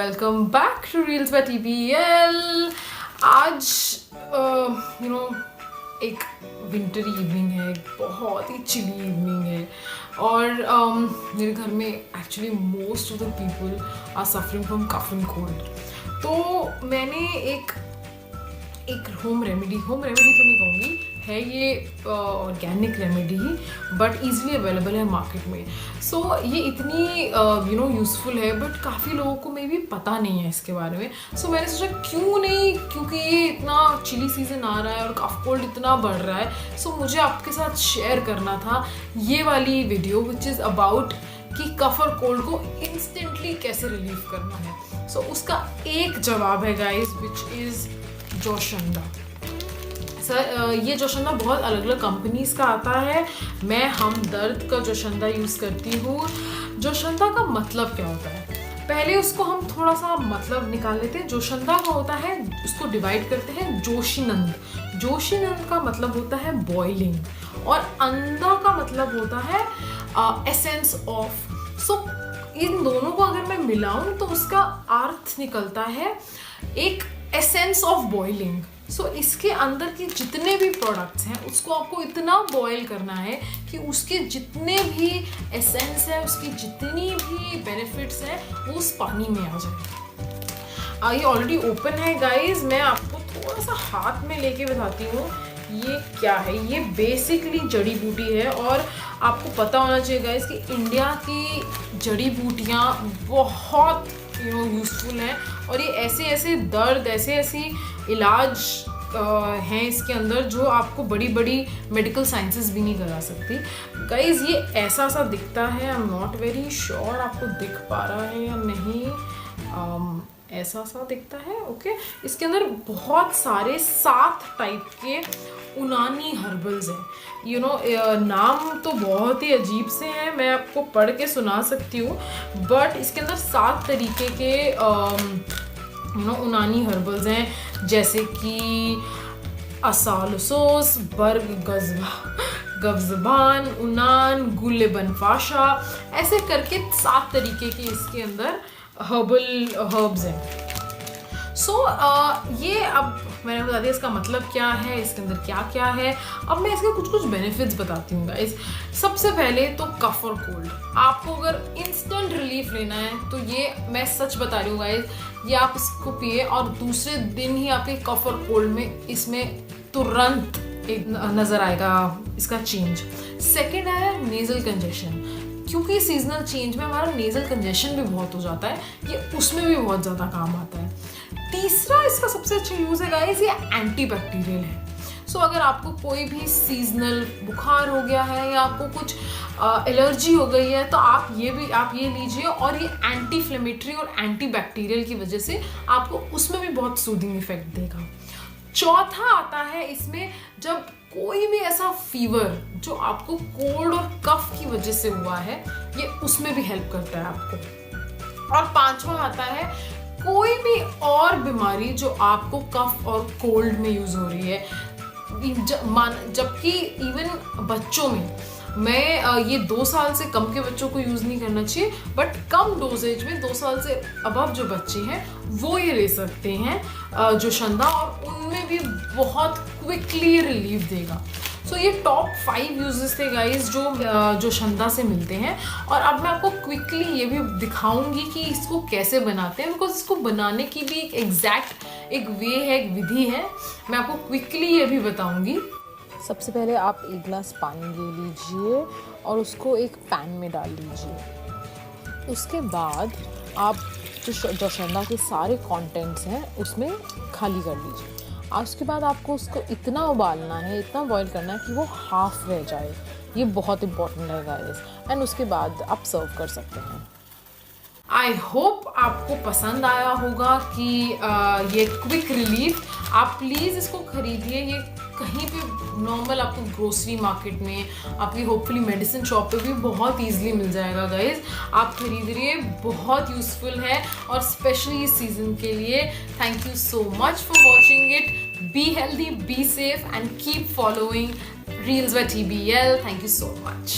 Welcome back to reels by TBL। आज एक wintry evening है, बहुत ही चिली इवनिंग है और मेरे घर में actually most of the people are suffering from cough and cold. तो मैंने एक होम रेमेडी तो नहीं कहूँगी, है ये organic remedy he, but easily available है मार्केट में। सो ये इतनी यूज़फुल है, बट काफ़ी लोगों को मे भी पता नहीं है इसके बारे में। सो मैंने सोचा क्यों नहीं, क्योंकि ये इतना चिली सीज़न आ रहा है और कफ कोल्ड इतना बढ़ रहा है, सो मुझे आपके साथ शेयर करना था ये वाली वीडियो विच इज़ अबाउट कि कफ और कोल्ड को इंस्टेंटली कैसे रिलीव करना है। सो उसका एक जवाब है गाइज, विच इज़ जोशंडा। सर ये जोशंदा बहुत अलग अलग कंपनीज़ का आता है। मैं हमदर्द का जोशंदा यूज़ करती हूँ। जोशंदा का मतलब क्या होता है, पहले उसको हम थोड़ा सा मतलब निकाल लेते हैं। जोशंदा का होता है, उसको डिवाइड करते हैं जोशीनंद। जोशीनंद का मतलब होता है बॉइलिंग और अंदा का मतलब होता है एसेंस ऑफ। सो इन दोनों को अगर मैं मिलाऊं तो उसका अर्थ निकलता है एक एसेंस ऑफ बॉइलिंग। सो इसके अंदर के जितने भी प्रोडक्ट्स हैं उसको आपको इतना बॉयल करना है कि उसके जितने भी एसेंस है, उसकी जितनी भी बेनिफिट्स हैं, वो उस पानी में आ जाए। ये ऑलरेडी ओपन है गाइज, मैं आपको थोड़ा सा हाथ में लेके बताती हूँ ये क्या है। ये बेसिकली जड़ी बूटी है और आपको पता होना चाहिए गाइज कि इंडिया की जड़ी बूटियाँ बहुत यूज़फुल हैं और ये ऐसे दर्द, ऐसी इलाज हैं इसके अंदर जो आपको बड़ी बड़ी मेडिकल साइंसेस भी नहीं करा सकती। गाइज ये ऐसा सा दिखता है, I am not very sure आपको दिख पा रहा है या नहीं। ऐसा सा दिखता है, ओके। इसके अंदर बहुत सारे 7 टाइप के उनानी हर्बल्स हैं। नाम तो बहुत ही अजीब से हैं, मैं आपको पढ़ के सुना सकती हूँ, बट इसके अंदर 7 तरीके के उनानी हर्बल्स हैं, जैसे कि असालसोस, बर्ग गवजबान, उनान, गुलेबनफाशा, ऐसे करके 7 तरीके के इसके अंदर हर्ब्स हैं। सो ये अब मैंने बता दिया इसका मतलब क्या है, इसके अंदर क्या क्या है। अब मैं इसके कुछ बेनिफिट्स बताती हूँ गाइस। सबसे पहले तो कफ और कोल्ड, आपको अगर इंस्टेंट रिलीफ लेना है तो ये मैं सच बता रही हूँ गाइस, ये आप इसको पिए और दूसरे दिन ही आपके कफ और कोल्ड में इसमें तुरंत एक नज़र आएगा इसका चेंज। सेकेंड है नेज़ल कंजेशन, क्योंकि सीजनल चेंज में हमारा नेज़ल कंजेशन भी बहुत हो जाता है, ये उसमें भी बहुत ज़्यादा काम आता है। तीसरा इसका सबसे अच्छा यूज़ है गाइस, ये एंटी बैक्टीरियल है। सो अगर आपको कोई भी सीजनल बुखार हो गया है या आपको कुछ एलर्जी हो गई है तो आप ये लीजिए और ये एंटी इन्फ्लेमेटरी और एंटी बैक्टीरियल की वजह से आपको उसमें भी बहुत सूदिंग इफेक्ट देगा। चौथा आता है इसमें, जब कोई भी ऐसा फीवर जो आपको कोल्ड और कफ की वजह से हुआ है, ये उसमें भी हेल्प करता है आपको। और पांचवा आता है कोई भी और बीमारी जो आपको कफ और कोल्ड में यूज हो रही है, जबकि इवन बच्चों में, मैं ये 2 साल से कम के बच्चों को यूज़ नहीं करना चाहिए, बट कम डोजेज में 2 साल से अबव जो बच्चे हैं वो ये ले सकते हैं जोशंदा, और उनमें भी बहुत क्विकली रिलीफ देगा। सो ये टॉप 5 यूजेस थे गाइस जो जोशंदा से मिलते हैं। और अब मैं आपको क्विकली ये भी दिखाऊंगी कि इसको कैसे बनाते हैं, बिकॉज इसको बनाने की भी एक एग्जैक्ट एक वे है, एक विधि है, मैं आपको क्विकली ये भी बताऊंगी। सबसे पहले आप 1 गिलास पानी ले लीजिए और उसको एक पैन में डाल लीजिए। उसके बाद आप जो जोशंदा के सारे कंटेंट्स हैं उसमें खाली कर लीजिए। और उसके बाद आपको उसको इतना उबालना है, इतना बॉईल करना है कि वो हाफ रह जाए। ये बहुत इंपॉर्टेंट है गाइस। एंड उसके बाद आप सर्व कर सकते हैं। आई होप आपको पसंद आया होगा कि ये क्विक रिलीफ, आप प्लीज़ इसको खरीदिए। ये कहीं पे नॉर्मल आपको ग्रोसरी मार्केट में, आपकी होपफुली मेडिसिन शॉप पे भी बहुत ईजिली मिल जाएगा गाइज। आप खरीदिए, बहुत यूज़फुल है और स्पेशली इस सीज़न के लिए। Thank you so much for watching it. Be healthy, be safe and keep following Reels by TBL. Thank you so much.